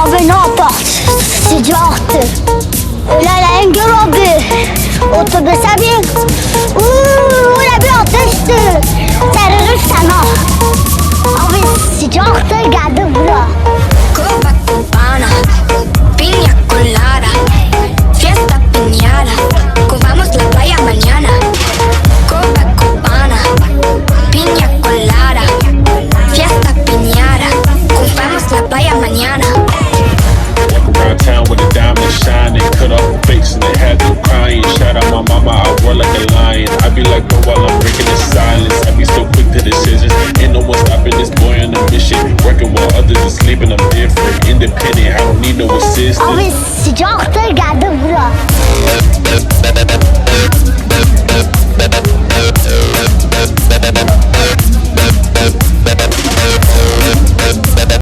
Abi ne yapar? Sıcaktı. Öğlenleyin gör abi. Otobüse bin. Öyle bir ateşti. Terörist sana. Abi sıcaktı geldi bura. Copa cubana, piña colada, fiesta piñada, cubamos la playa mañana. Copa cubana, piña colada, fiesta piñada, cubamos la playa mañana. Walk around town with a diamond shining, cut off her face and it had me crying. Shout out my mama, I roar like a lion. I be like, no, while I'm breaking the silence. I be so quick to decisions. Ain't no one stopping this boy on a mission. Working while others are sleeping, I'm different, independent. I don't need no assistance. Abi sıcaktı geldi bura.